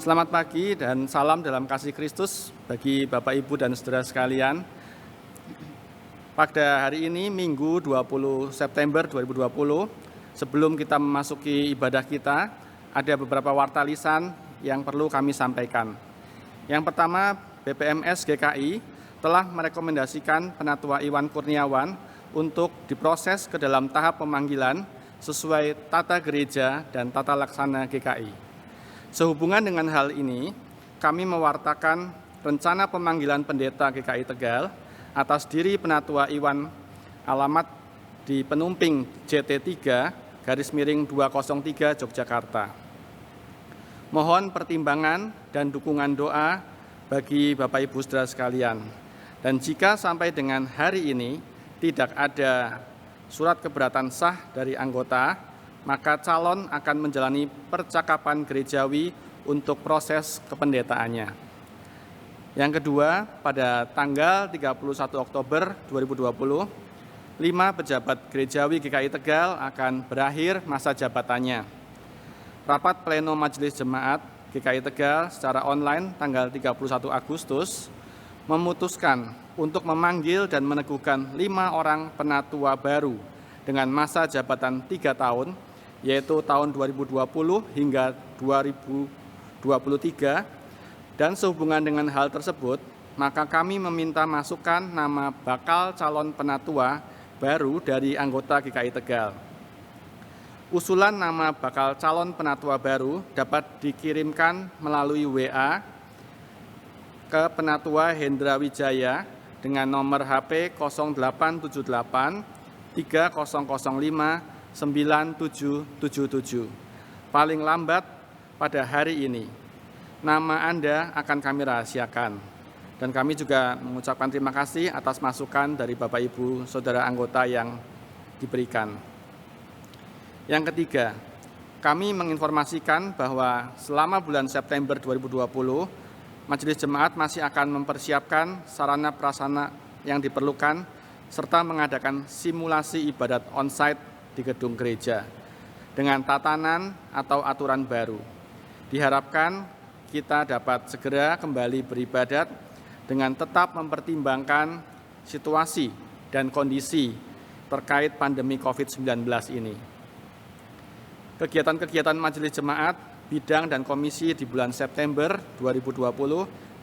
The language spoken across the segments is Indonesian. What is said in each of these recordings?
Selamat pagi dan salam dalam kasih Kristus bagi Bapak, Ibu, dan saudara sekalian. Pada hari ini, Minggu 20 September 2020, sebelum kita memasuki ibadah kita, ada beberapa warta lisan yang perlu kami sampaikan. Yang pertama, BPMS GKI telah merekomendasikan Penatua Iwan Kurniawan untuk diproses ke dalam tahap pemanggilan sesuai tata gereja dan tata laksana GKI. Sehubungan dengan hal ini, kami mewartakan rencana pemanggilan pendeta GKI Tegal atas diri Penatua Iwan, alamat di Penumping JT3 _203 Yogyakarta. Mohon pertimbangan dan dukungan doa bagi Bapak Ibu saudara sekalian. Dan jika sampai dengan hari ini tidak ada surat keberatan sah dari anggota, maka calon akan menjalani percakapan gerejawi untuk proses kependetaannya. Yang kedua, pada tanggal 31 Oktober 2020, 5 pejabat gerejawi GKI Tegal akan berakhir masa jabatannya. Rapat pleno Majelis Jemaat GKI Tegal secara online tanggal 31 Agustus memutuskan untuk memanggil dan meneguhkan 5 orang penatua baru dengan masa jabatan 3 tahun, yaitu tahun 2020 hingga 2023, dan sehubungan dengan hal tersebut, maka kami meminta masukan nama bakal calon penatua baru dari anggota GKI Tegal. Usulan nama bakal calon penatua baru dapat dikirimkan melalui WA ke Penatua Hendra Wijaya dengan nomor HP 0878 3005 9777. Paling lambat pada hari ini. Nama Anda akan kami rahasiakan. Dan kami juga mengucapkan terima kasih atas masukan dari Bapak Ibu saudara anggota yang diberikan. Yang ketiga, kami menginformasikan bahwa selama bulan September 2020, Majelis Jemaat masih akan mempersiapkan sarana prasarana yang diperlukan serta mengadakan simulasi ibadat onsite di gedung gereja dengan tatanan atau aturan baru. Diharapkan kita dapat segera kembali beribadat dengan tetap mempertimbangkan situasi dan kondisi terkait pandemi COVID-19 ini. Kegiatan-kegiatan Majelis Jemaat, bidang dan komisi di bulan September 2020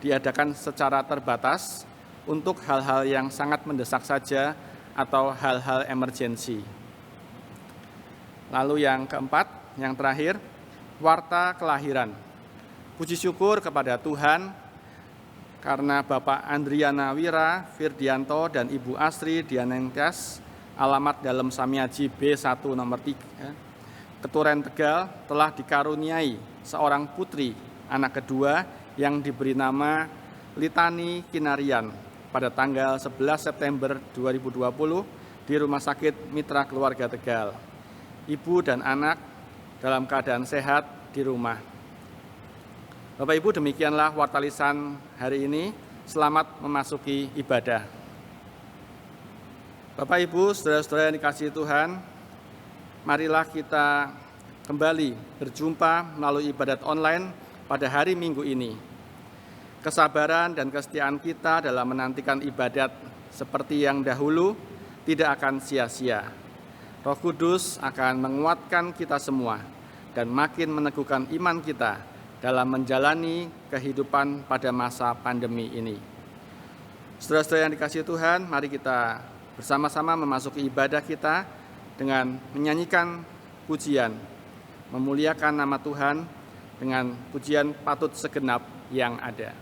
diadakan secara terbatas untuk hal-hal yang sangat mendesak saja atau hal-hal emergensi. Lalu yang keempat, yang terakhir, warta kelahiran. Puji syukur kepada Tuhan karena Bapak Andriana Wira Firdianto dan Ibu Asri Dianengkas, alamat dalam Samiaji B1 nomor 3, Keturen Tegal, telah dikaruniai seorang putri, anak kedua yang diberi nama Litani Kinarian pada tanggal 11 September 2020 di Rumah Sakit Mitra Keluarga Tegal. Ibu dan anak dalam keadaan sehat di rumah. Bapak Ibu, demikianlah warta lisan hari ini. Selamat memasuki ibadah. Bapak Ibu, saudara-saudara yang dikasihi Tuhan, marilah kita kembali berjumpa melalui ibadat online pada hari Minggu ini. Kesabaran dan kesetiaan kita dalam menantikan ibadat seperti yang dahulu tidak akan sia-sia. Roh Kudus akan menguatkan kita semua dan makin meneguhkan iman kita dalam menjalani kehidupan pada masa pandemi ini. Saudara-saudara yang dikasihi Tuhan, mari kita bersama-sama memasuki ibadah kita dengan menyanyikan pujian, memuliakan nama Tuhan dengan pujian patut segenap yang ada.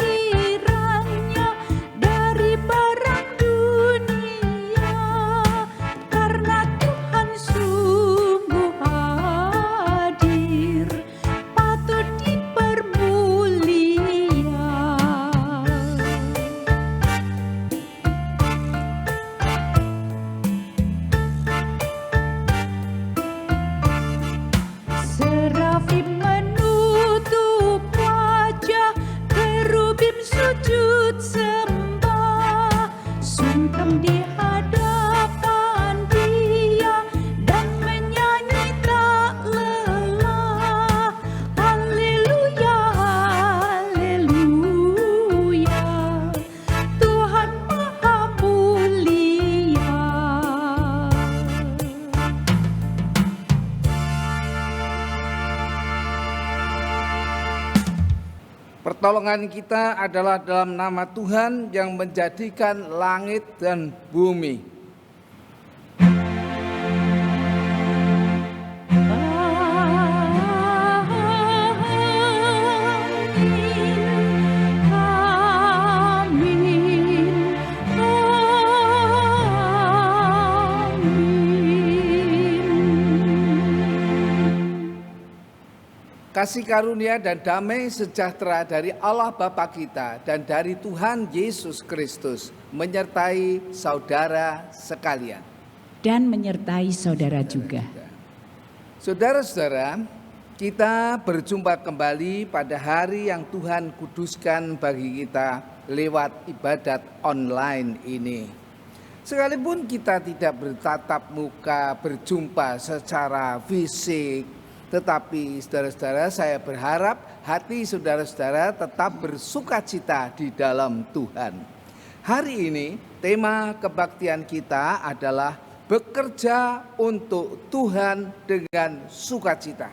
Pikirannya dari barang dunia. sujud sembah, sungkem di hadapan Dia dan menyanyi tak lelah. Haleluya, haleluya, Tuhan Maha Mulia. Pertolongan kita adalah dalam nama Tuhan yang menjadikan langit dan bumi. Kasih karunia dan damai sejahtera dari Allah Bapa kita dan dari Tuhan Yesus Kristus menyertai saudara sekalian. Dan menyertai saudara juga. Saudara-saudara, kita berjumpa kembali pada hari yang Tuhan kuduskan bagi kita lewat ibadat online ini. Sekalipun kita tidak bertatap muka, berjumpa secara fisik, tetapi saudara-saudara, saya berharap hati saudara-saudara tetap bersukacita di dalam Tuhan. Hari ini tema kebaktian kita adalah bekerja untuk Tuhan dengan sukacita.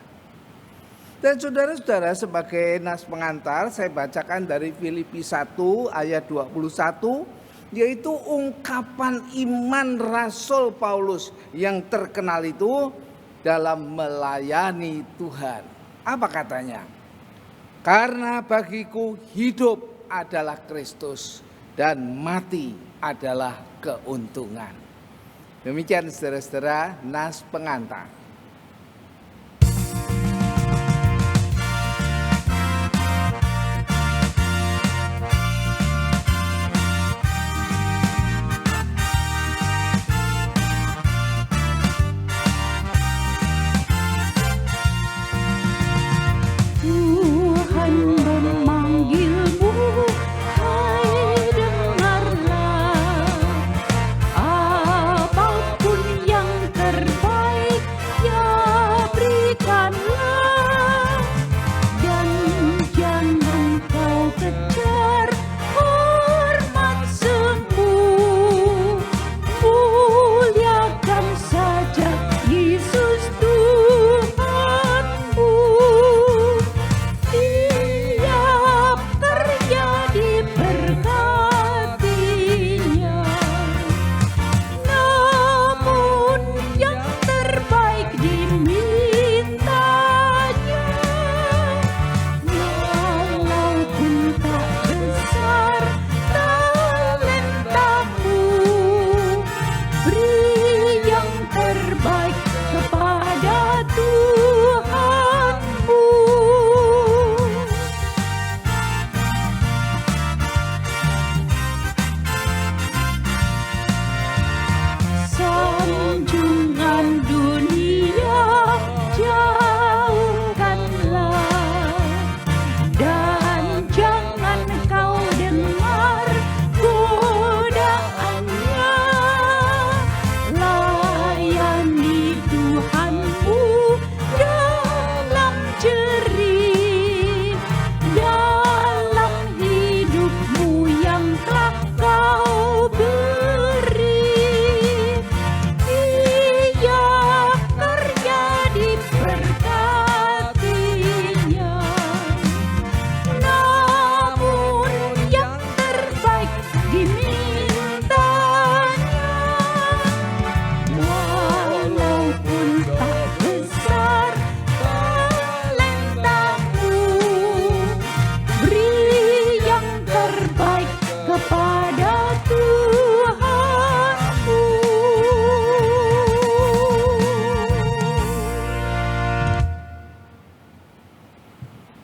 Dan saudara-saudara, sebagai nas pengantar saya bacakan dari Filipi 1 ayat 21, yaitu ungkapan iman Rasul Paulus yang terkenal itu dalam melayani Tuhan. Apa katanya? Karena bagiku hidup adalah Kristus dan mati adalah keuntungan. Demikian saudara-saudara nas pengantar.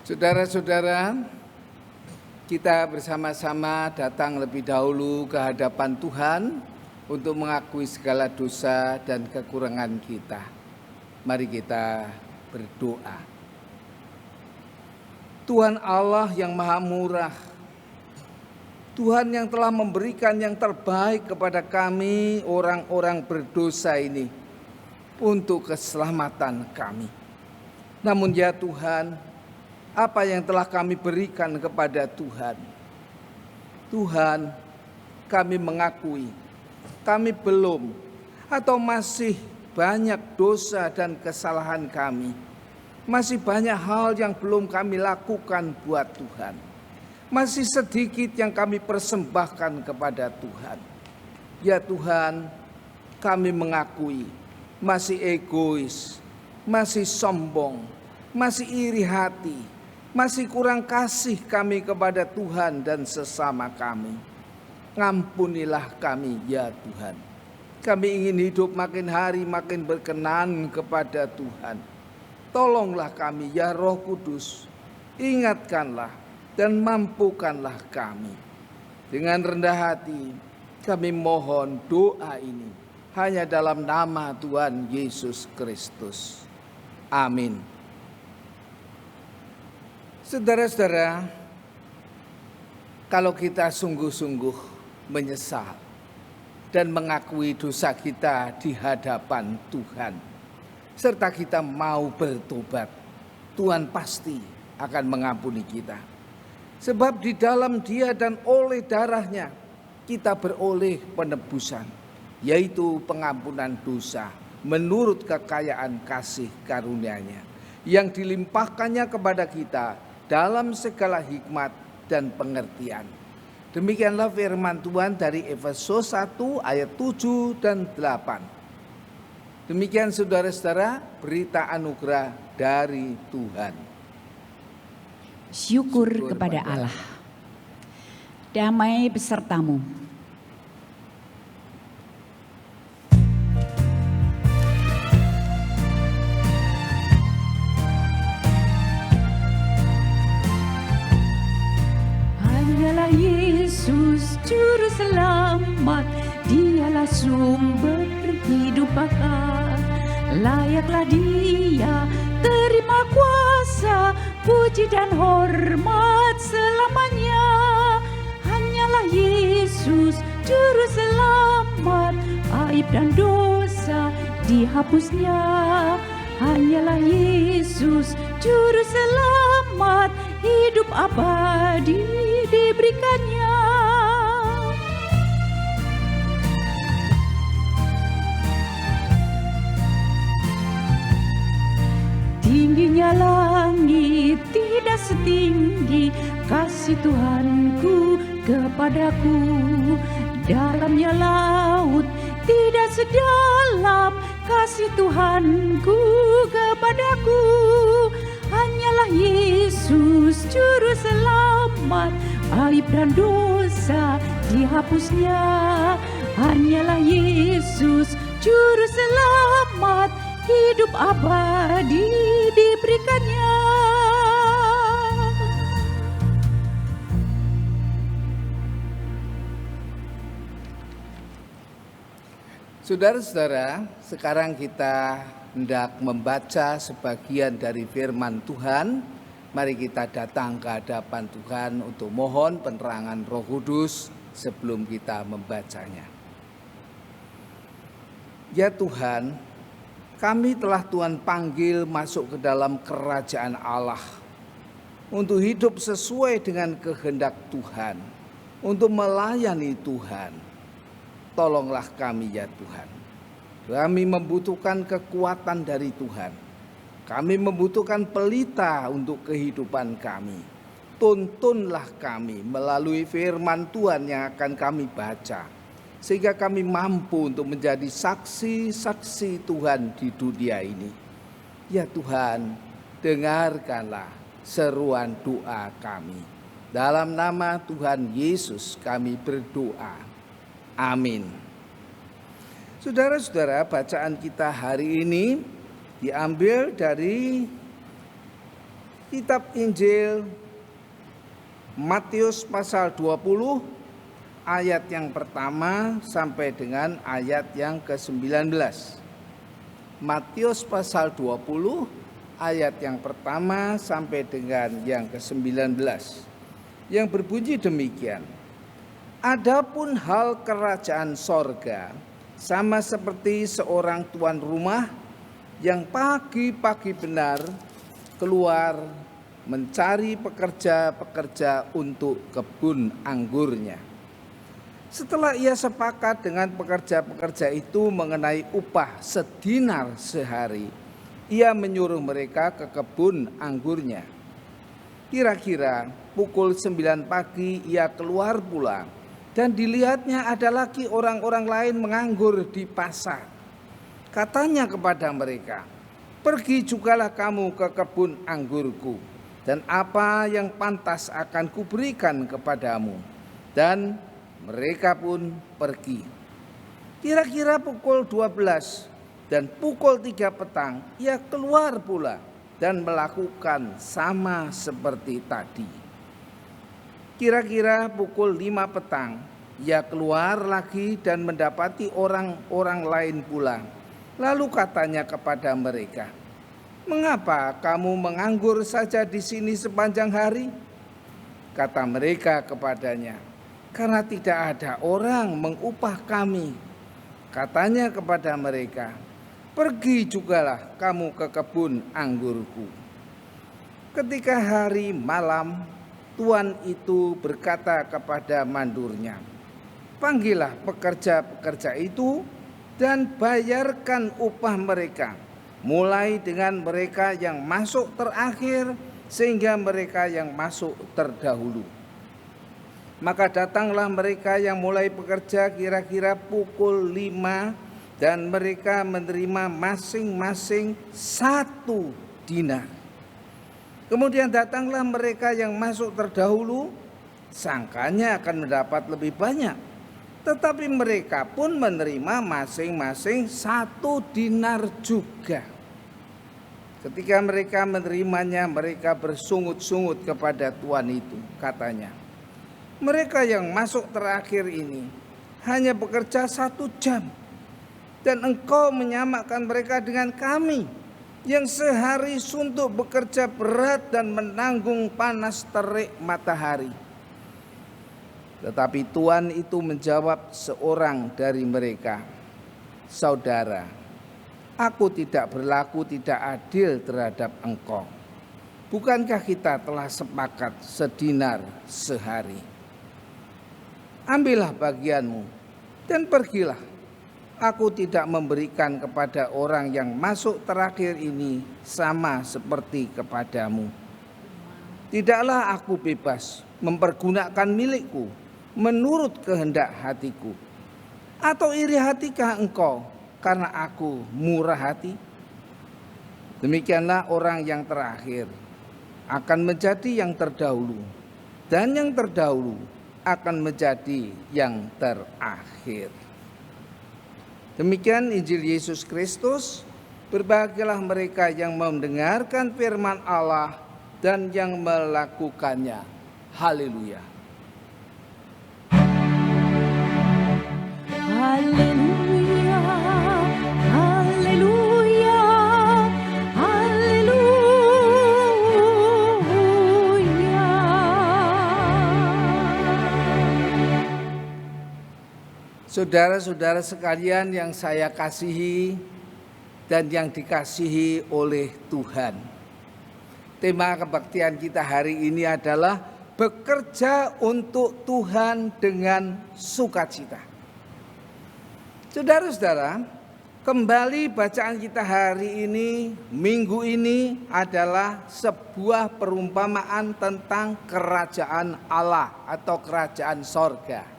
Saudara-saudara, kita bersama-sama datang lebih dahulu ke hadapan Tuhan untuk mengakui segala dosa dan kekurangan kita. Mari kita berdoa. Tuhan Allah yang Maha Murah, Tuhan yang telah memberikan yang terbaik kepada kami orang-orang berdosa ini untuk keselamatan kami. Namun ya Tuhan, apa yang telah kami berikan kepada Tuhan? Tuhan, kami mengakui kami belum atau masih banyak dosa dan kesalahan kami. Masih banyak hal yang belum kami lakukan buat Tuhan. Masih sedikit yang kami persembahkan kepada Tuhan. Ya Tuhan, kami mengakui masih egois, masih sombong, masih iri hati, masih kurang kasih kami kepada Tuhan dan sesama kami. Ngampunilah kami ya Tuhan. Kami ingin hidup makin hari makin berkenan kepada Tuhan. Tolonglah kami ya Roh Kudus. Ingatkanlah dan mampukanlah kami. Dengan rendah hati kami mohon doa ini hanya dalam nama Tuhan Yesus Kristus. Amin. Saudara-saudara, kalau kita sungguh-sungguh menyesal dan mengakui dosa kita di hadapan Tuhan, serta kita mau bertobat, Tuhan pasti akan mengampuni kita. Sebab di dalam Dia dan oleh darahnya kita beroleh penebusan, yaitu pengampunan dosa menurut kekayaan kasih karunia-Nya yang dilimpahkannya kepada kita dalam segala hikmat dan pengertian. Demikianlah firman Tuhan dari Efesus 1 ayat 7 dan 8. Demikian saudara-saudara berita anugerah dari Tuhan. Syukur kepada Allah. Damai besertamu. Hanyalah Yesus Juru Selamat, Dialah sumber hidup bakal. Layaklah Dia terima kuasa, puji dan hormat selamanya. Hanyalah Yesus Juru Selamat, aib dan dosa dihapusnya. Hanyalah Yesus Juru Selamat, hidup abadi diberikannya. Tingginya langit tidak setinggi kasih Tuhanku kepadaku. Dalamnya laut tidak sedalam kasih Tuhanku kepadaku. Hanyalah Yesus Juru Selamat, aib dan dosa dihapusnya. Hanyalah Yesus Juru Selamat, hidup abadi diberikannya. Saudara-saudara, sekarang kita hendak membaca sebagian dari firman Tuhan. Mari kita datang ke hadapan Tuhan untuk mohon penerangan Roh Kudus sebelum kita membacanya. Ya Tuhan, kami telah Tuhan panggil masuk ke dalam kerajaan Allah untuk hidup sesuai dengan kehendak Tuhan, untuk melayani Tuhan. Tolonglah kami ya Tuhan. Kami membutuhkan kekuatan dari Tuhan. Kami membutuhkan pelita untuk kehidupan kami. Tuntunlah kami melalui firman Tuhan yang akan kami baca, sehingga kami mampu untuk menjadi saksi-saksi Tuhan di dunia ini. Ya Tuhan, dengarkanlah seruan doa kami. Dalam nama Tuhan Yesus kami berdoa. Amin. Saudara-saudara, bacaan kita hari ini diambil dari kitab Injil Matius pasal 20 ayat yang pertama sampai dengan ayat yang ke-19. Matius pasal 20 ayat yang pertama sampai dengan yang ke-19, yang berbunyi demikian. Adapun hal kerajaan sorga sama seperti seorang tuan rumah yang pagi-pagi benar keluar mencari pekerja-pekerja untuk kebun anggurnya. Setelah ia sepakat dengan pekerja-pekerja itu mengenai upah sedinar sehari, ia menyuruh mereka ke kebun anggurnya. Kira-kira pukul 9 pagi ia keluar pula, dan dilihatnya ada lagi orang-orang lain menganggur di pasar. Katanya kepada mereka, "Pergi jugalah kamu ke kebun anggurku, dan apa yang pantas akan kuberikan kepadamu." Dan mereka pun pergi. Kira-kira pukul 12 dan pukul 3 petang ia keluar pula dan melakukan sama seperti tadi. Kira-kira pukul 5 petang ia keluar lagi dan mendapati orang-orang lain pula. Lalu katanya kepada mereka, "Mengapa kamu menganggur saja di sini sepanjang hari?" Kata mereka kepadanya, "Karena tidak ada orang mengupah kami." Katanya kepada mereka, "Pergi jugalah kamu ke kebun anggurku." Ketika hari malam, tuan itu berkata kepada mandurnya, "Panggillah pekerja-pekerja itu dan bayarkan upah mereka, mulai dengan mereka yang masuk terakhir sehingga mereka yang masuk terdahulu." Maka datanglah mereka yang mulai bekerja kira-kira pukul 5 dan mereka menerima masing-masing 1 dinar. Kemudian datanglah mereka yang masuk terdahulu, sangkanya akan mendapat lebih banyak. Tetapi mereka pun menerima masing-masing 1 dinar juga. Ketika mereka menerimanya, mereka bersungut-sungut kepada tuan itu. Katanya, "Mereka yang masuk terakhir ini hanya bekerja 1 jam. Dan engkau menyamakan mereka dengan kami yang sehari suntuk bekerja berat dan menanggung panas terik matahari." Tetapi tuan itu menjawab seorang dari mereka, "Saudara, aku tidak berlaku tidak adil terhadap engkau. Bukankah kita telah sepakat sedinar sehari? Ambillah bagianmu dan pergilah. Aku tidak memberikan kepada orang yang masuk terakhir ini sama seperti kepadamu. Tidaklah aku bebas mempergunakan milikku menurut kehendak hatiku. Atau iri hatikah engkau karena aku murah hati?" Demikianlah orang yang terakhir akan menjadi yang terdahulu, dan yang terdahulu akan menjadi yang terakhir. Demikian Injil Yesus Kristus. Berbahagialah mereka yang mendengarkan firman Allah dan yang melakukannya. Haleluya. Haleluya, haleluya, haleluya. Saudara-saudara sekalian yang saya kasihi dan yang dikasihi oleh Tuhan. Tema kebaktian kita hari ini adalah bekerja untuk Tuhan dengan sukacita. Saudara-saudara, kembali bacaan kita hari ini, minggu ini adalah sebuah perumpamaan tentang kerajaan Allah atau kerajaan sorga.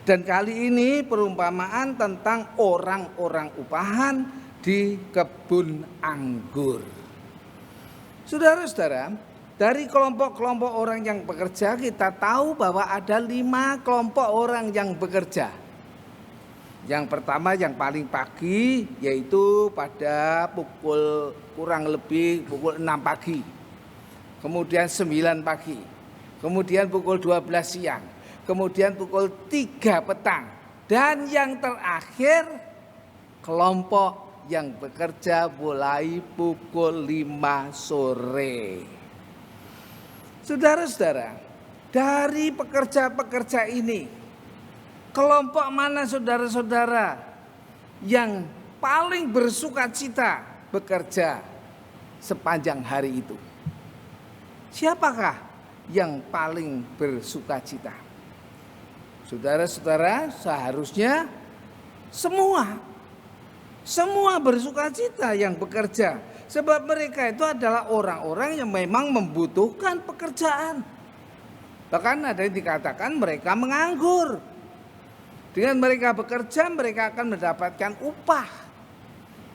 Dan kali ini perumpamaan tentang orang-orang upahan di kebun anggur. Saudara-saudara, dari kelompok-kelompok orang yang bekerja kita tahu bahwa ada 5 kelompok orang yang bekerja. Yang pertama yang paling pagi yaitu pada pukul kurang lebih pukul 6 pagi. Kemudian 9 pagi. Kemudian pukul 12 siang. Kemudian pukul 3 petang. Dan yang terakhir kelompok yang bekerja mulai pukul 5 sore. Saudara-saudara, dari pekerja-pekerja ini Kelompok mana saudara-saudara yang paling bersukacita bekerja sepanjang hari itu? Siapakah yang paling bersukacita? Saudara-saudara, seharusnya semua bersukacita yang bekerja. Sebab mereka itu adalah orang-orang yang memang membutuhkan pekerjaan. Bahkan ada yang dikatakan mereka menganggur. Dengan mereka bekerja, mereka akan mendapatkan upah.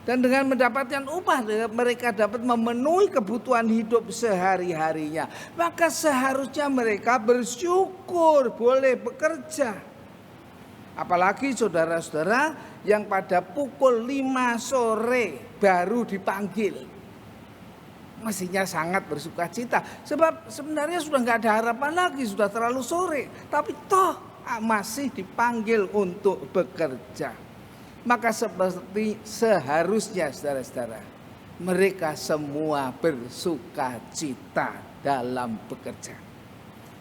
Dan dengan mendapatkan upah, mereka dapat memenuhi kebutuhan hidup sehari-harinya. Maka seharusnya mereka bersyukur boleh bekerja. Apalagi saudara-saudara yang pada pukul 5 sore baru dipanggil. Mestinya sangat bersukacita. Sebab sebenarnya sudah nggak ada harapan lagi, sudah terlalu sore. Tapi toh masih dipanggil untuk bekerja. Maka seperti seharusnya saudara-saudara, mereka semua bersukacita dalam bekerja.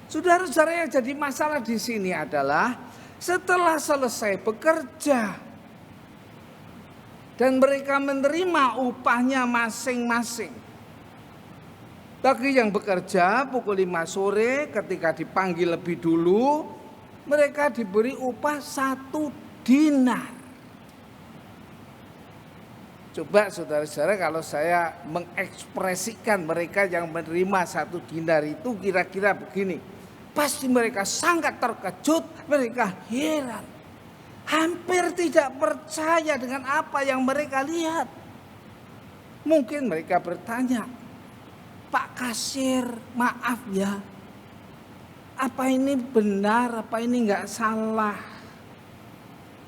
Saudara-saudara, yang jadi masalah di sini adalah setelah selesai bekerja dan mereka menerima upahnya masing-masing. Bagi yang bekerja pukul 5 sore ketika dipanggil lebih dulu, mereka diberi upah 1 dinar. Coba saudara-saudara, kalau saya mengekspresikan mereka yang menerima 1 dinar itu kira-kira begini. Pasti mereka sangat terkejut, mereka heran. Hampir tidak percaya dengan apa yang mereka lihat. Mungkin mereka bertanya, Pak Kasir, maaf ya, apa ini benar, apa ini enggak salah?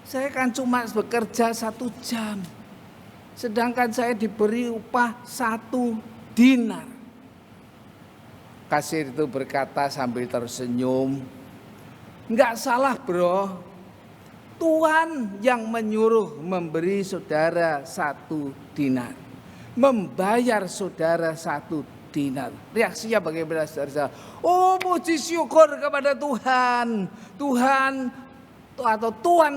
Saya kan cuma bekerja 1 jam. Sedangkan saya diberi upah 1 dinar. Kasir itu berkata sambil tersenyum, enggak salah bro. Tuhan yang menyuruh memberi saudara 1 dinar. Membayar saudara 1 dinar. Reaksinya bagaimana saudara? Oh, puji syukur kepada Tuhan. Tuhan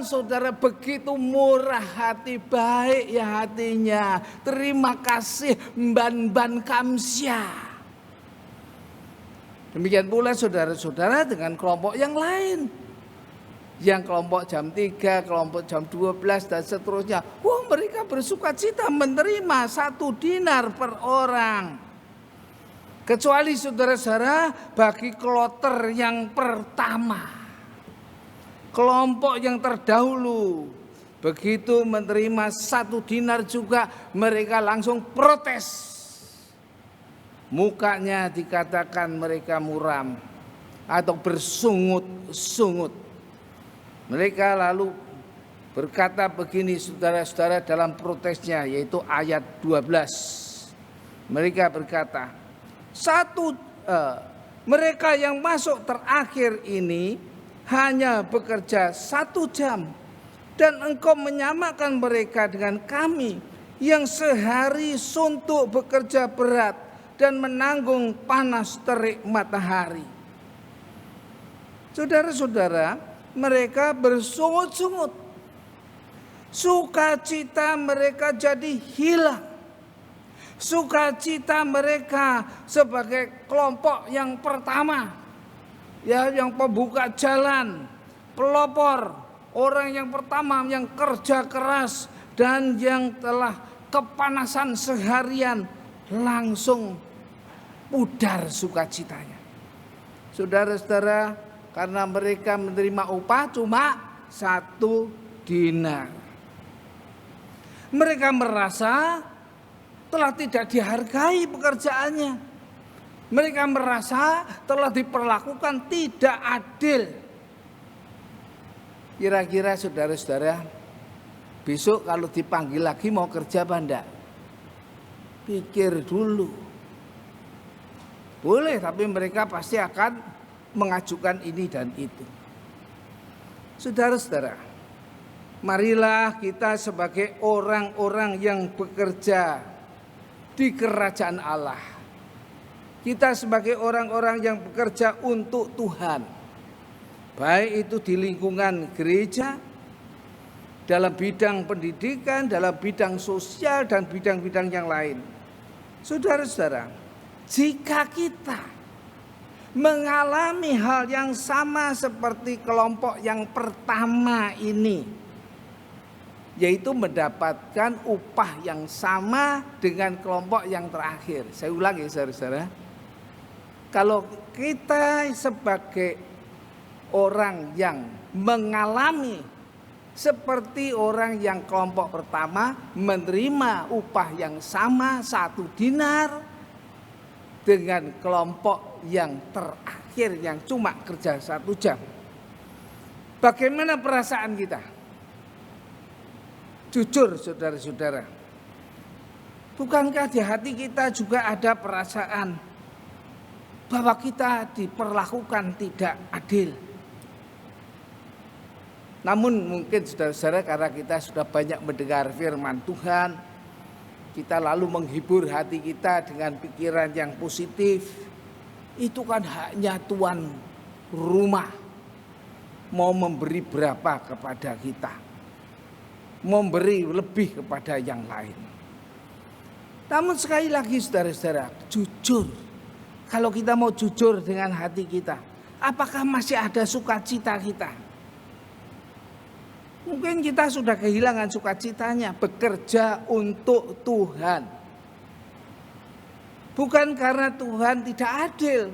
saudara begitu murah hati, baik ya hatinya. Terima kasih ban kamsya. Demikian pula saudara-saudara dengan kelompok yang lain. Yang kelompok jam 3, kelompok jam 12 dan seterusnya. Wah, mereka bersukacita menerima 1 dinar per orang. Kecuali saudara-saudara bagi kloter yang pertama. Kelompok yang terdahulu begitu menerima 1 dinar juga mereka langsung protes. Mukanya dikatakan mereka muram atau bersungut-sungut. Mereka lalu berkata begini saudara-saudara dalam protesnya, yaitu ayat 12. Mereka berkata, mereka yang masuk terakhir ini hanya bekerja 1 jam, dan engkau menyamakan mereka dengan kami yang sehari suntuk bekerja berat dan menanggung panas terik matahari. Saudara-saudara, mereka bersungut-sungut. Sukacita mereka jadi hilang. Sukacita mereka sebagai kelompok yang pertama, ya, yang pembuka jalan, pelopor, orang yang pertama yang kerja keras dan yang telah kepanasan seharian, langsung pudar sukacitanya. Saudara-saudara, karena mereka menerima upah cuma 1 dinar. Mereka merasa telah tidak dihargai pekerjaannya. Mereka merasa telah diperlakukan tidak adil. Kira-kira saudara-saudara, besok kalau dipanggil lagi mau kerja apa enggak? Pikir dulu. Boleh, tapi mereka pasti akan mengajukan ini dan itu. Saudara-saudara, marilah kita sebagai orang-orang yang bekerja di kerajaan Allah. Kita sebagai orang-orang yang bekerja untuk Tuhan. baik itu di lingkungan gereja, dalam bidang pendidikan, dalam bidang sosial, dan bidang-bidang yang lain. Saudara-saudara, jika kita mengalami hal yang sama seperti kelompok yang pertama ini, yaitu mendapatkan upah yang sama dengan kelompok yang terakhir. Saya ulangi saudara-saudara, kalau kita sebagai orang yang mengalami seperti orang yang kelompok pertama menerima upah yang sama 1 dinar dengan kelompok yang terakhir yang cuma kerja 1 jam. Bagaimana perasaan kita? Jujur saudara-saudara, bukankah di hati kita juga ada perasaan bahwa kita diperlakukan tidak adil? Namun mungkin saudara-saudara, karena kita sudah banyak mendengar firman Tuhan, kita lalu menghibur hati kita dengan pikiran yang positif. Itu kan haknya tuan rumah, mau memberi berapa kepada kita, memberi lebih kepada yang lain. Namun sekali lagi saudara-saudara, jujur, kalau kita mau jujur dengan hati kita, apakah masih ada sukacita kita? Mungkin kita sudah kehilangan sukacitanya bekerja untuk Tuhan. Bukan karena Tuhan tidak adil,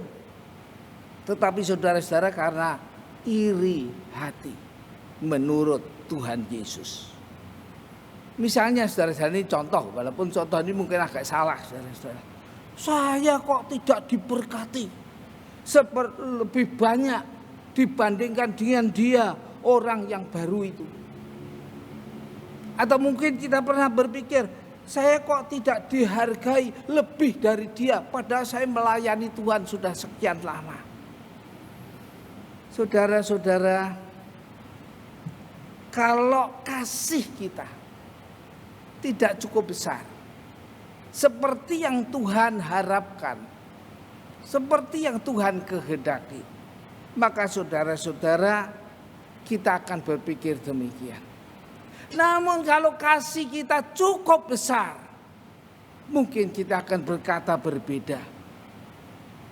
tetapi saudara-saudara karena iri hati menurut Tuhan Yesus. Misalnya saudara-saudara, ini contoh, walaupun contoh ini mungkin agak salah saudara-saudara. Saya kok tidak diberkati lebih banyak dibandingkan dengan dia, orang yang baru itu. Atau mungkin kita pernah berpikir, saya kok tidak dihargai lebih dari dia, padahal saya melayani Tuhan sudah sekian lama. Saudara-saudara, kalau kasih kita tidak cukup besar, seperti yang Tuhan harapkan, seperti yang Tuhan kehendaki, maka saudara-saudara, kita akan berpikir demikian. Namun kalau kasih kita cukup besar, mungkin kita akan berkata berbeda.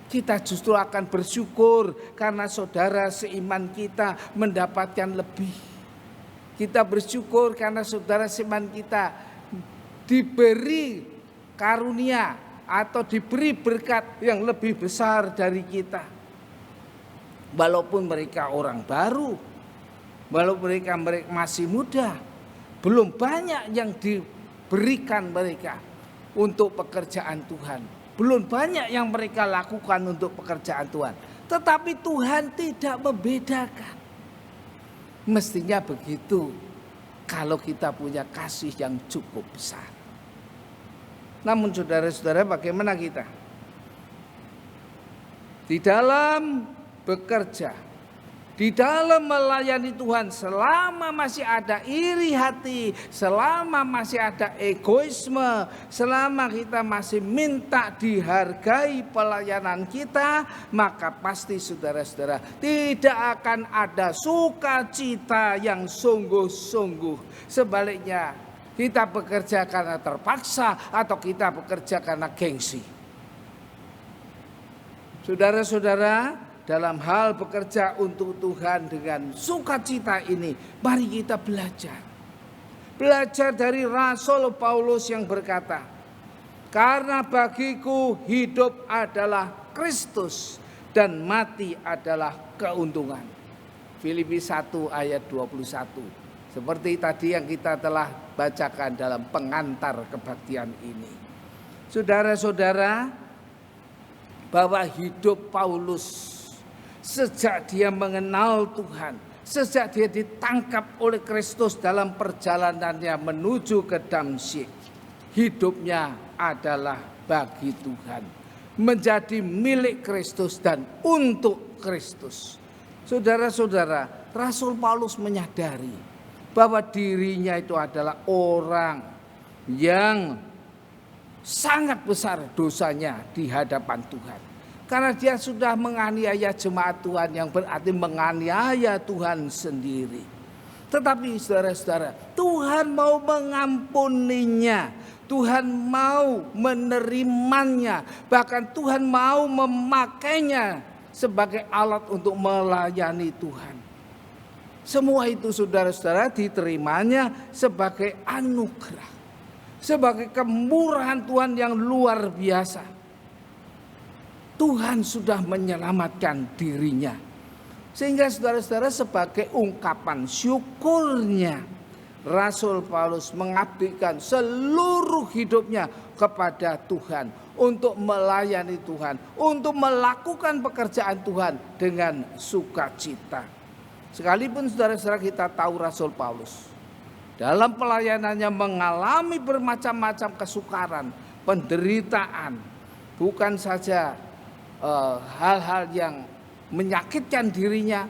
Kita justru akan bersyukur karena saudara seiman kita mendapatkan lebih. Kita bersyukur karena saudara seiman kita diberi karunia atau diberi berkat yang lebih besar dari kita. Walaupun mereka orang baru, walaupun mereka masih muda, belum banyak yang diberikan mereka untuk pekerjaan Tuhan. Belum banyak yang mereka lakukan untuk pekerjaan Tuhan. Tetapi Tuhan tidak membedakan. Mestinya begitu kalau kita punya kasih yang cukup besar. Namun saudara-saudara, bagaimana kita? Di dalam bekerja, di dalam melayani Tuhan, selama masih ada iri hati, selama masih ada egoisme, selama kita masih minta dihargai pelayanan kita, maka pasti saudara-saudara tidak akan ada sukacita yang sungguh-sungguh. Sebaliknya, kita bekerja karena terpaksa atau kita bekerja karena gengsi. Saudara-saudara, dalam hal bekerja untuk Tuhan dengan sukacita ini, mari kita belajar. Belajar dari Rasul Paulus yang berkata, karena bagiku hidup adalah Kristus dan mati adalah keuntungan. Filipi 1 ayat 21. Seperti tadi yang kita telah bacakan dalam pengantar kebaktian ini. Saudara-saudara, bahwa hidup Paulus sejak dia mengenal Tuhan, sejak dia ditangkap oleh Kristus dalam perjalanannya menuju ke Damsyik, hidupnya adalah bagi Tuhan, menjadi milik Kristus dan untuk Kristus. Saudara-saudara, Rasul Paulus menyadari bahwa dirinya itu adalah orang yang sangat besar dosanya di hadapan Tuhan. Karena dia sudah menganiaya jemaat Tuhan, yang berarti menganiaya Tuhan sendiri. Tetapi saudara-saudara, Tuhan mau mengampuninya, Tuhan mau menerimanya, bahkan Tuhan mau memakainya sebagai alat untuk melayani Tuhan. Semua itu saudara-saudara diterimanya sebagai anugerah, sebagai kemurahan Tuhan yang luar biasa. Tuhan sudah menyelamatkan dirinya. Sehingga saudara-saudara sebagai ungkapan syukurnya, Rasul Paulus mengabdikan seluruh hidupnya kepada Tuhan, untuk melayani Tuhan, untuk melakukan pekerjaan Tuhan dengan sukacita. Sekalipun saudara-saudara kita tahu Rasul Paulus dalam pelayanannya mengalami bermacam-macam kesukaran, penderitaan, bukan saja hal-hal yang menyakitkan dirinya,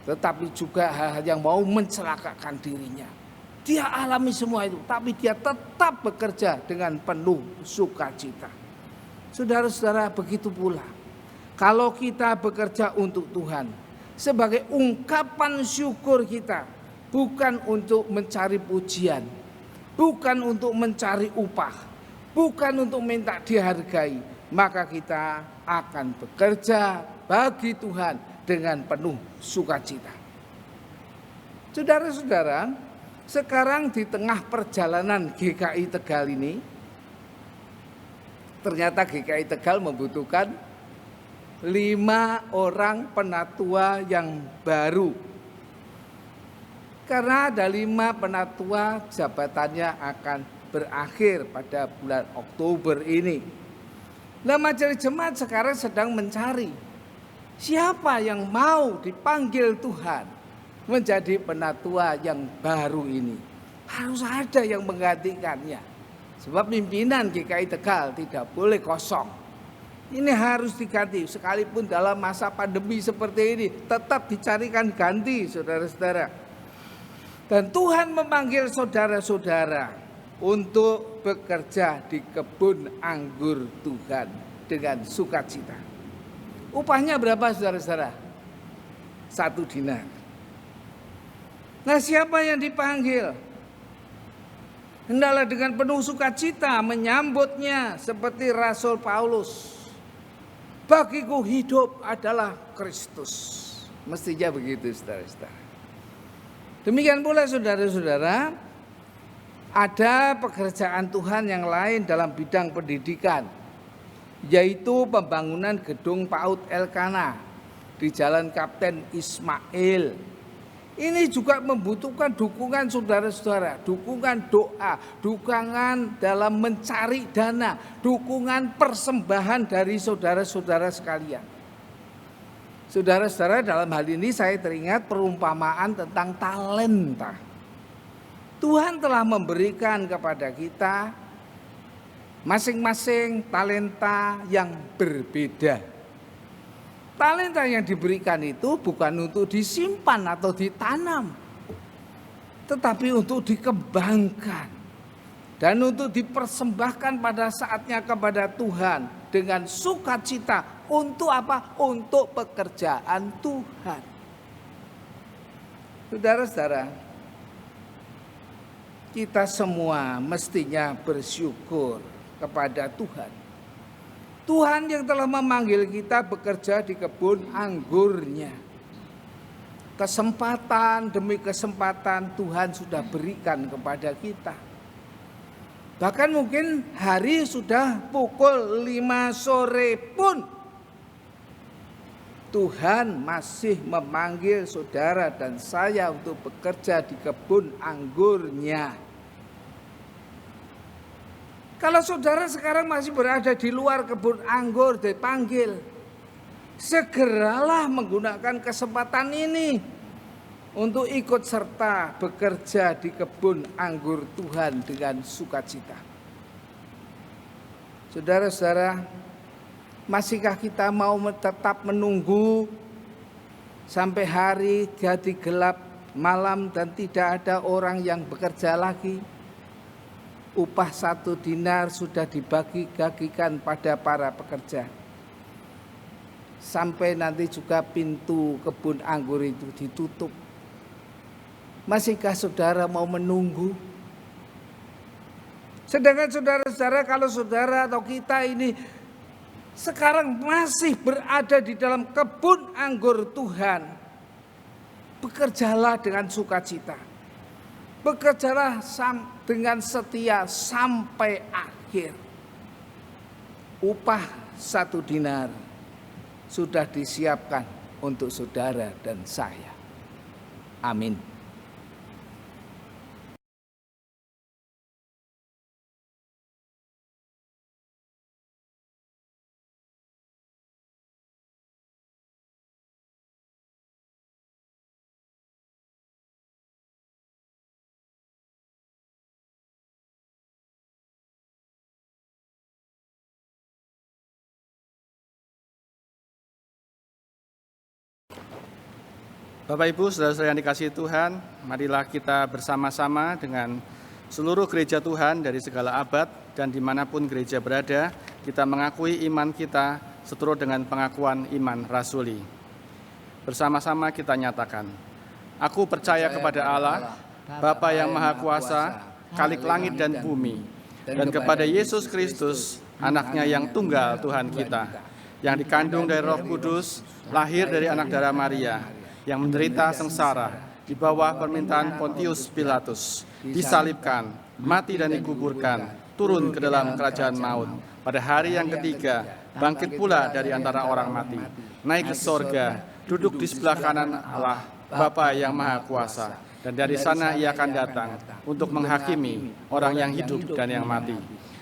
tetapi juga hal-hal yang mau mencelakakan dirinya. Dia alami semua itu, tapi dia tetap bekerja dengan penuh sukacita. Saudara-saudara, begitu pula kalau kita bekerja untuk Tuhan sebagai ungkapan syukur kita, bukan untuk mencari pujian, bukan untuk mencari upah, bukan untuk minta dihargai, maka kita akan bekerja bagi Tuhan dengan penuh sukacita. Saudara-saudara, sekarang di tengah perjalanan GKI Tegal ini, ternyata GKI Tegal membutuhkan 5 orang penatua yang baru. Karena ada 5 penatua jabatannya akan berakhir pada bulan Oktober ini. Nah, majelis jemaat sekarang sedang mencari siapa yang mau dipanggil Tuhan menjadi penatua yang baru ini. Harus ada yang menggantikannya. Sebab pimpinan GKI Tegal tidak boleh kosong. Ini harus diganti, sekalipun dalam masa pandemi seperti ini tetap dicarikan ganti, saudara-saudara. Dan Tuhan memanggil saudara-saudara untuk bekerja di kebun anggur Tuhan dengan sukacita. Upahnya berapa, saudara-saudara? 1 dinar. Nah, siapa yang dipanggil? Hendaklah dengan penuh sukacita menyambutnya seperti Rasul Paulus. Bagiku hidup adalah Kristus. Mestinya begitu, saudara-saudara. Demikian pula saudara-saudara, ada pekerjaan Tuhan yang lain dalam bidang pendidikan, yaitu pembangunan gedung PAUD Elkanah di Jalan Kapten Ismail. Ini juga membutuhkan dukungan saudara-saudara, dukungan doa, dukungan dalam mencari dana, dukungan persembahan dari saudara-saudara sekalian. Saudara-saudara, dalam hal ini saya teringat perumpamaan tentang talenta. Tuhan telah memberikan kepada kita masing-masing talenta yang berbeda. Talenta yang diberikan itu bukan untuk disimpan atau ditanam, tetapi untuk dikembangkan dan untuk dipersembahkan pada saatnya kepada Tuhan dengan sukacita. Untuk apa? Untuk pekerjaan Tuhan. Saudara-saudara, kita semua mestinya bersyukur kepada Tuhan. Tuhan yang telah memanggil kita bekerja di kebun anggurnya. Kesempatan demi kesempatan Tuhan sudah berikan kepada kita. Bahkan mungkin hari sudah pukul 5 sore pun Tuhan masih memanggil saudara dan saya untuk bekerja di kebun anggurnya. Kalau saudara sekarang masih berada di luar kebun anggur dipanggil, segeralah menggunakan kesempatan ini untuk ikut serta bekerja di kebun anggur Tuhan dengan sukacita. Saudara-saudara, masihkah kita mau tetap menunggu sampai hari jadi gelap malam dan tidak ada orang yang bekerja lagi? Upah 1 dinar sudah dibagi-bagikan pada para pekerja. sampai nanti juga pintu kebun anggur itu ditutup. Masihkah saudara mau menunggu? Sedangkan saudara-saudara, kalau saudara atau kita ini sekarang masih berada di dalam kebun anggur Tuhan, bekerjalah dengan sukacita. Bekerjalah dengan setia sampai akhir. Upah 1 dinar sudah disiapkan untuk saudara dan saya. Amin. Bapak Ibu, saudara-saudara yang dikasihi Tuhan, marilah kita bersama-sama dengan seluruh gereja Tuhan dari segala abad dan dimanapun gereja berada, kita mengakui iman kita seturut dengan pengakuan iman rasuli. Bersama-sama kita nyatakan, aku percaya kepada Allah, Bapa yang Maha Kuasa, Khalik langit dan bumi, dan kepada Yesus Kristus, anaknya yang tunggal Tuhan kita, yang dikandung dari Roh Kudus, lahir dari anak darah Maria, yang menderita sengsara di bawah permintaan Pontius Pilatus, disalibkan, mati dan dikuburkan, turun ke dalam kerajaan maut. Pada hari yang ketiga, bangkit pula dari antara orang mati, naik ke sorga, duduk di sebelah kanan Allah, Bapa yang Maha Kuasa. Dan dari sana ia akan datang untuk menghakimi orang yang hidup dan yang mati.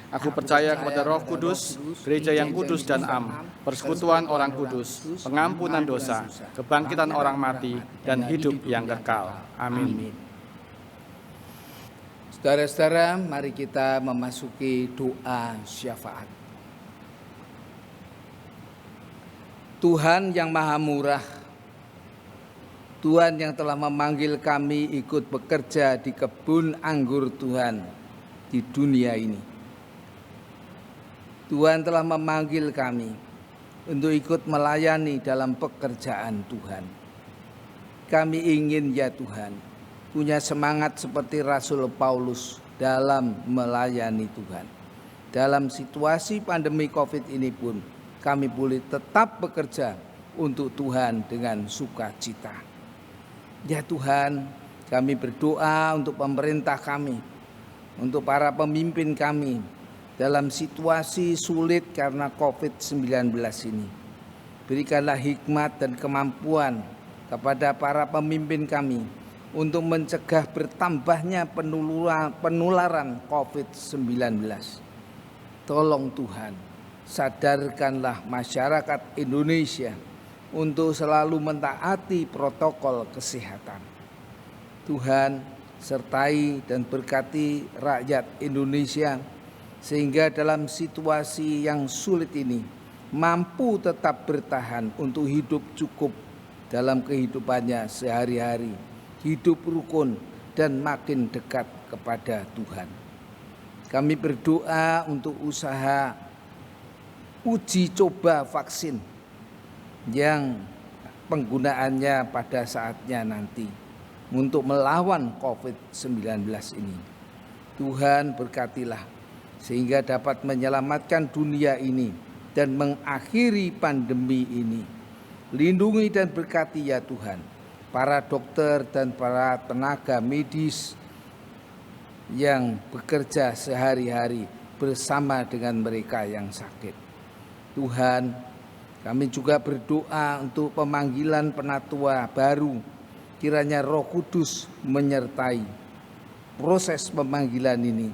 Aku percaya kepada Roh Kudus, gereja yang kudus dan am, persekutuan orang kudus, pengampunan dosa, kebangkitan orang mati, dan hidup yang kekal. Amin. Saudara-saudara, mari kita memasuki doa syafaat. Tuhan yang Maha Murah, Tuhan yang telah memanggil kami ikut bekerja di kebun anggur Tuhan di dunia ini. Tuhan telah memanggil kami untuk ikut melayani dalam pekerjaan Tuhan. Kami ingin ya Tuhan, punya semangat seperti Rasul Paulus dalam melayani Tuhan. Dalam situasi pandemi COVID ini pun, kami boleh tetap bekerja untuk Tuhan dengan sukacita. Ya Tuhan, kami berdoa untuk pemerintah kami, untuk para pemimpin kami, dalam situasi sulit karena COVID-19 ini. Berikanlah hikmat dan kemampuan kepada para pemimpin kami untuk mencegah bertambahnya penularan COVID-19. Tolong Tuhan, sadarkanlah masyarakat Indonesia untuk selalu mentaati protokol kesehatan. Tuhan, sertai dan berkati rakyat Indonesia, sehingga dalam situasi yang sulit ini mampu tetap bertahan untuk hidup cukup dalam kehidupannya sehari-hari, hidup rukun dan makin dekat kepada Tuhan. Kami berdoa untuk usaha uji coba vaksin yang penggunaannya pada saatnya nanti untuk melawan COVID-19 ini. Tuhan berkatilah sehingga dapat menyelamatkan dunia ini dan mengakhiri pandemi ini. Lindungi dan berkati ya Tuhan para dokter dan para tenaga medis yang bekerja sehari-hari bersama dengan mereka yang sakit. Tuhan, kami juga berdoa untuk pemanggilan penatua baru. Kiranya Roh Kudus menyertai proses pemanggilan ini,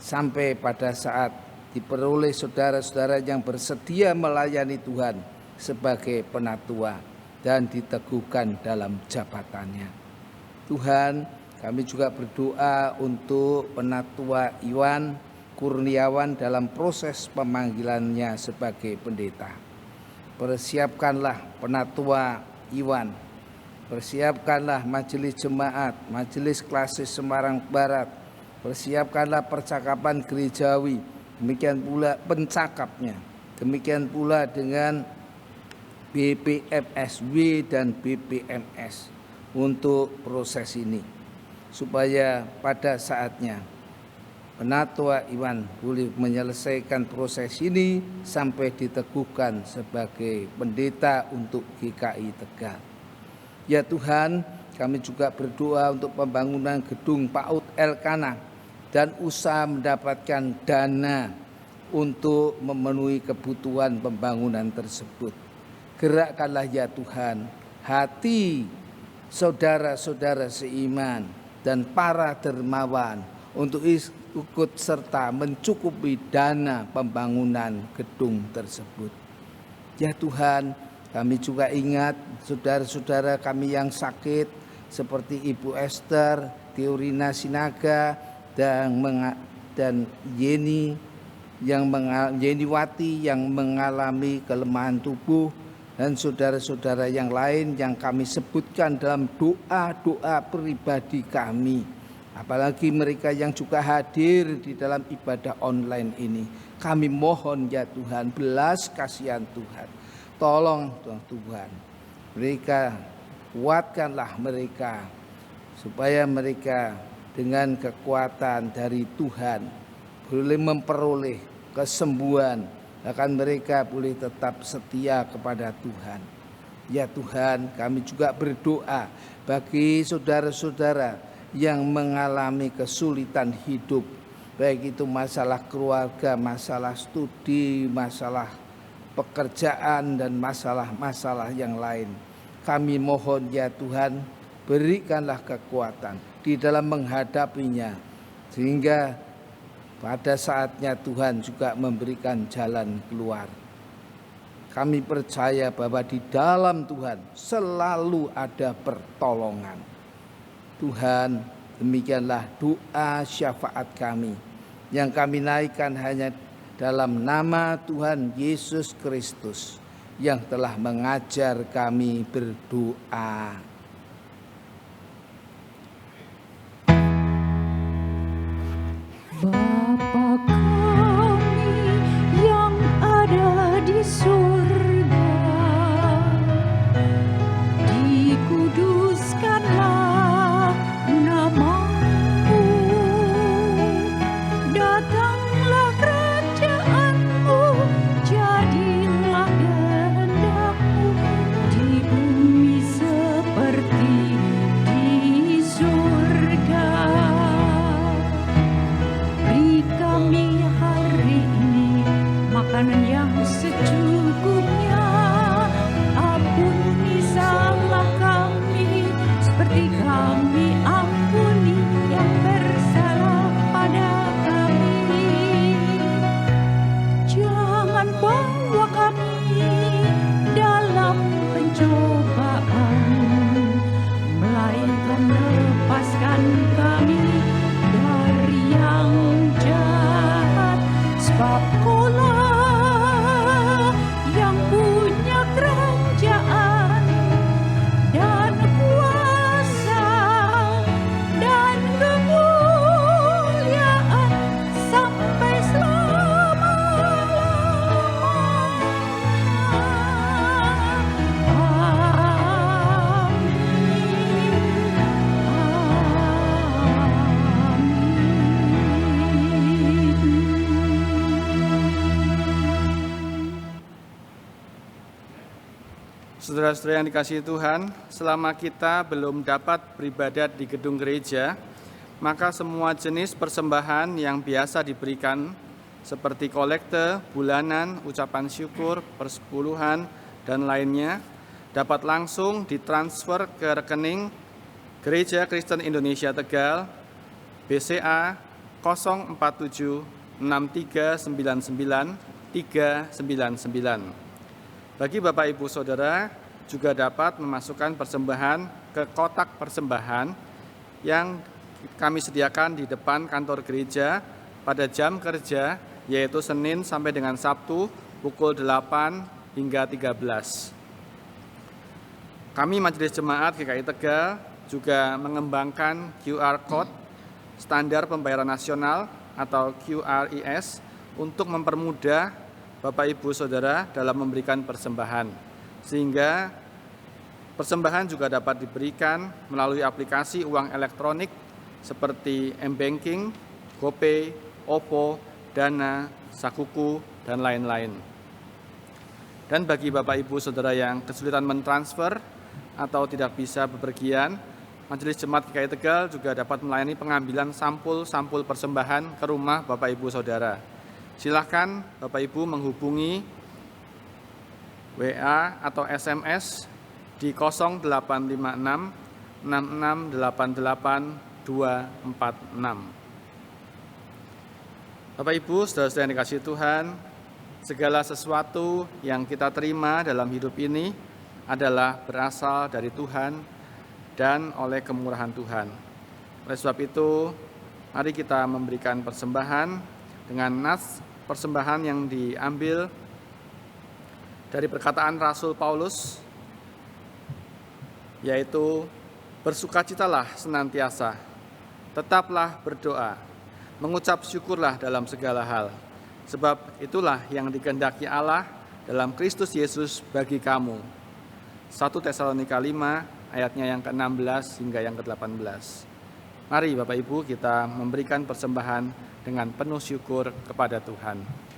sampai pada saat diperoleh saudara-saudara yang bersedia melayani Tuhan sebagai penatua dan diteguhkan dalam jabatannya. Tuhan, kami juga berdoa untuk penatua Iwan Kurniawan dalam proses pemanggilannya sebagai pendeta. Persiapkanlah penatua Iwan, persiapkanlah majelis jemaat, majelis klasis Semarang Barat, persiapkanlah percakapan gerejawi, demikian pula pencakapnya, demikian pula dengan BPMSW dan BPMS untuk proses ini, supaya pada saatnya Penatua Iwan boleh menyelesaikan proses ini sampai diteguhkan sebagai pendeta untuk GKI Tegal. Ya Tuhan, kami juga berdoa untuk pembangunan gedung PAUD Elkanah dan usaha mendapatkan dana untuk memenuhi kebutuhan pembangunan tersebut. Gerakkanlah ya Tuhan hati saudara-saudara seiman dan para dermawan untuk ikut serta mencukupi dana pembangunan gedung tersebut. Ya Tuhan, kami juga ingat saudara-saudara kami yang sakit seperti Ibu Esther, Teorina Sinaga, dan Yeniwati yang mengalami kelemahan tubuh, dan saudara-saudara yang lain yang kami sebutkan dalam doa-doa pribadi kami. Apalagi mereka yang juga hadir di dalam ibadah online ini. Kami mohon ya Tuhan, belas kasihan Tuhan. Tolong Tuhan, mereka kuatkanlah mereka, supaya mereka dengan kekuatan dari Tuhan boleh memperoleh kesembuhan, bahkan mereka boleh tetap setia kepada Tuhan. Ya Tuhan, kami juga berdoa bagi saudara-saudara yang mengalami kesulitan hidup, baik itu masalah keluarga, masalah studi, masalah pekerjaan, dan masalah-masalah yang lain. Kami mohon ya Tuhan, berikanlah kekuatan di dalam menghadapinya, sehingga pada saatnya Tuhan juga memberikan jalan keluar. Kami percaya bahwa di dalam Tuhan selalu ada pertolongan. Tuhan, demikianlah doa syafaat kami yang kami naikkan hanya dalam nama Tuhan Yesus Kristus yang telah mengajar kami berdoa. Bapa kami yang ada di surga, dikuduskanlah namamu, datanglah kerajaan-Mu, jadilah kehendak-Mu di bumi seperti di surga. Beri kami hari ini makanan yang secukupnya. Ampuni salah kami seperti kami ampuni yang bersalah pada kami. Jangan bawa kami dalam pencobaan, melainkan lepaskan kami dari yang jahat. Sebab Kaulah yang punya kerajaan dan kuasa dan kemuliaan sampai selama-lamanya. Saudara-saudara yang dikasihi Tuhan, selama kita belum dapat beribadat di gedung gereja, maka semua jenis persembahan yang biasa diberikan seperti kolekte, bulanan, ucapan syukur, persepuluhan, dan lainnya dapat langsung ditransfer ke rekening Gereja Kristen Indonesia Tegal, BCA 0476399 399. Bagi Bapak Ibu Saudara juga dapat memasukkan persembahan ke kotak persembahan yang kami sediakan di depan kantor gereja pada jam kerja, yaitu Senin sampai dengan Sabtu pukul 8 hingga 13. Kami Majelis Jemaat GKI Tegal juga mengembangkan QR Code Standar Pembayaran Nasional atau QRIS untuk mempermudah Bapak Ibu Saudara dalam memberikan persembahan. sehingga persembahan juga dapat diberikan melalui aplikasi uang elektronik seperti M-Banking, GoPay, OVO, Dana, Sakuku, dan lain-lain. Dan bagi Bapak Ibu Saudara yang kesulitan mentransfer atau tidak bisa bepergian, Majelis Jemaat GKI Tegal juga dapat melayani pengambilan sampul-sampul persembahan ke rumah Bapak Ibu Saudara. Silakan Bapak Ibu menghubungi WA atau SMS di 0856 6688 246. Bapak Ibu, saudara-saudara yang dikasihi Tuhan, segala sesuatu yang kita terima dalam hidup ini adalah berasal dari Tuhan dan oleh kemurahan Tuhan. Oleh sebab itu, mari kita memberikan persembahan dengan nas persembahan yang diambil dari perkataan Rasul Paulus, yaitu bersukacitalah senantiasa, tetaplah berdoa, mengucap syukurlah dalam segala hal, sebab itulah yang dikehendaki Allah dalam Kristus Yesus bagi kamu. 1 Tesalonika 5 ayatnya yang ke-16 hingga yang ke-18. Mari Bapak Ibu kita memberikan persembahan dengan penuh syukur kepada Tuhan.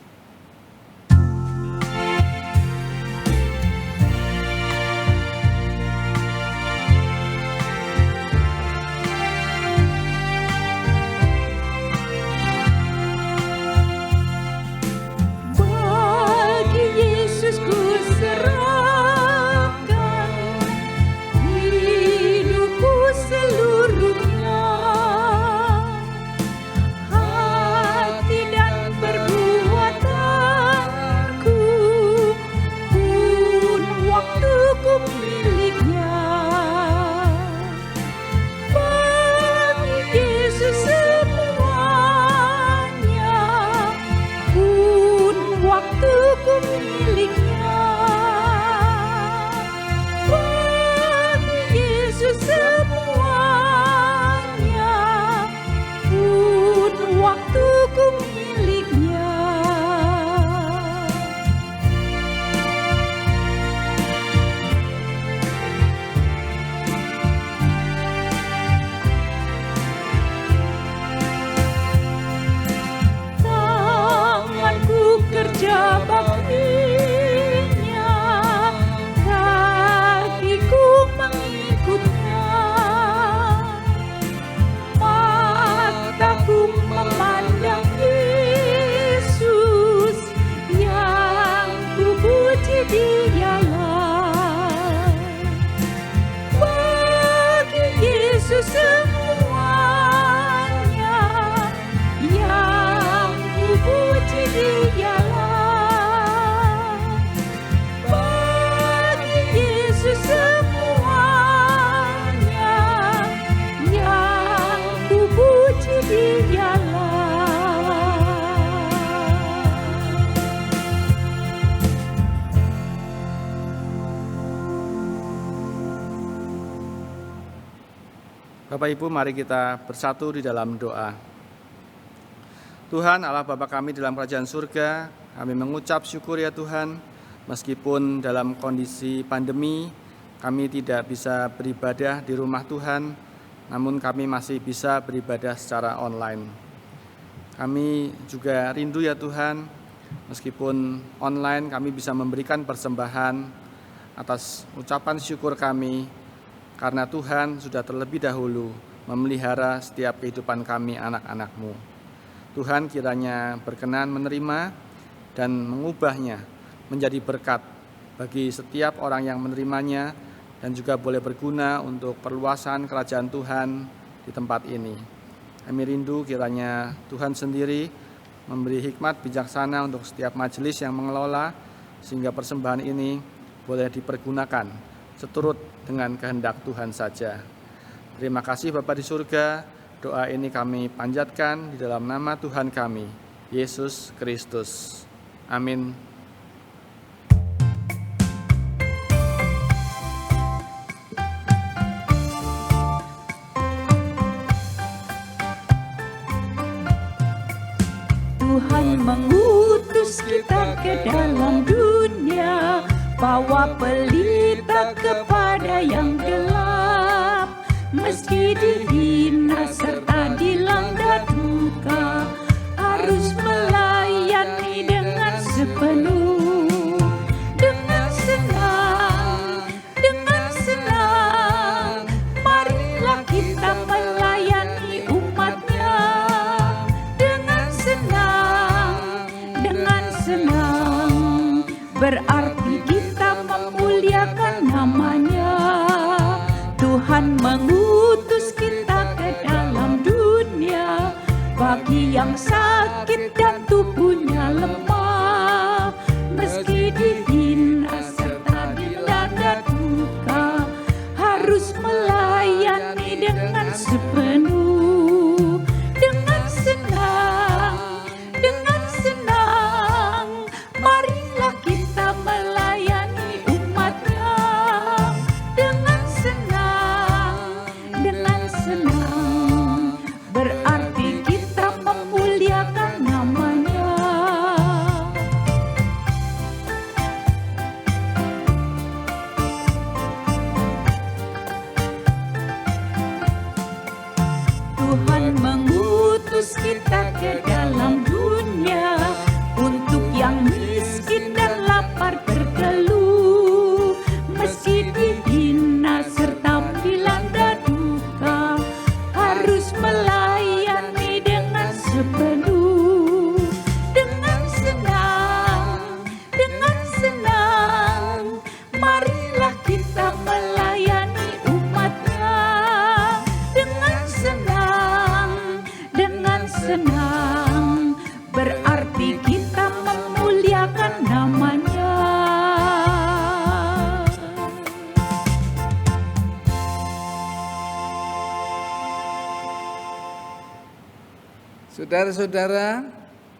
Bapak Ibu, mari kita bersatu di dalam doa. Tuhan Allah Bapa kami dalam kerajaan surga, kami mengucap syukur ya Tuhan, meskipun dalam kondisi pandemi kami tidak bisa beribadah di rumah Tuhan, namun kami masih bisa beribadah secara online. Kami juga rindu ya Tuhan, meskipun online kami bisa memberikan persembahan atas ucapan syukur kami, karena Tuhan sudah terlebih dahulu memelihara setiap kehidupan kami anak-anak-Mu. Tuhan kiranya berkenan menerima dan mengubahnya menjadi berkat bagi setiap orang yang menerimanya dan juga boleh berguna untuk perluasan kerajaan Tuhan di tempat ini. Kami rindu kiranya Tuhan sendiri memberi hikmat bijaksana untuk setiap majelis yang mengelola, sehingga persembahan ini boleh dipergunakan seturut dengan kehendak Tuhan saja. Terima kasih Bapa di surga, doa ini kami panjatkan di dalam nama Tuhan kami, Yesus Kristus. Amin. Tuhan mengutus kita ke dalam dunia, bawa pelita kepada yang gelap, meski dihina serta dilanda duka, harus melayani dengan sepenuh, dengan senang, marilah kita melayani umatnya dengan senang, berarti kita memuliakan namanya. Tuhan mengutus kita ke dalam dunia, bagi yang sakit dan tubuhnya lemah, meski dihina serta dilanda duka, harus melayani dengan sepenuh, dengan senang, marilah kita melayani umatnya dengan senang, berarti kita memuliakan namanya. Tuhan mengutus kita ke dalam dunia untuk yang miskin dan lapar berkeluh, meski dihina serta dilanda duka, harus melayani dengan sepenuh, dengan senang, marilah kita melayani umatnya dengan senang, berarti kita memuliakan namanya. Saudara-saudara,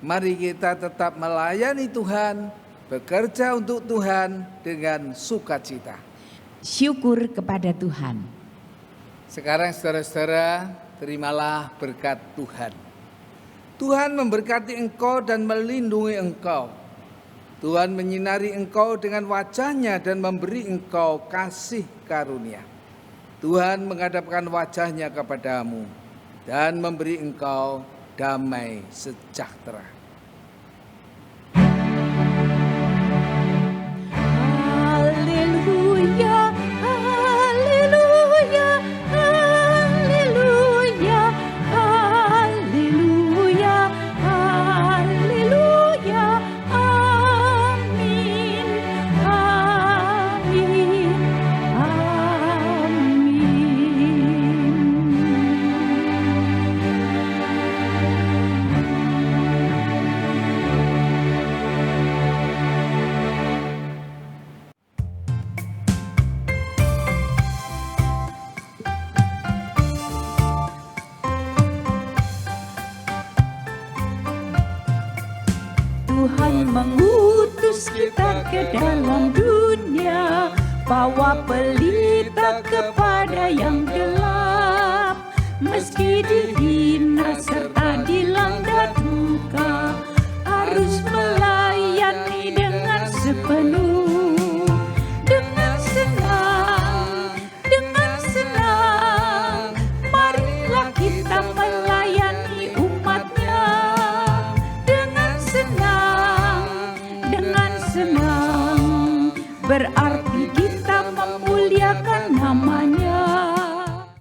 mari kita tetap melayani Tuhan, bekerja untuk Tuhan dengan sukacita. Syukur kepada Tuhan. Sekarang saudara-saudara, terimalah berkat Tuhan. Tuhan memberkati engkau dan melindungi engkau. Tuhan menyinari engkau dengan wajah-Nya dan memberi engkau kasih karunia. Tuhan menghadapkan wajah-Nya kepadamu dan memberi engkau damai sejahtera. Haleluya, haleluya, haleluya, haleluya, haleluya, amin, amin, amin. Tuhan mengutus kita ke dalam dunia, bawa pelita kepada yang gelap, meski dihina serta dilanda duka, harus melayani dengan sepenuh, dengan senang, marilah kita melayani umatnya dengan senang, berarti kita memuliakan namanya.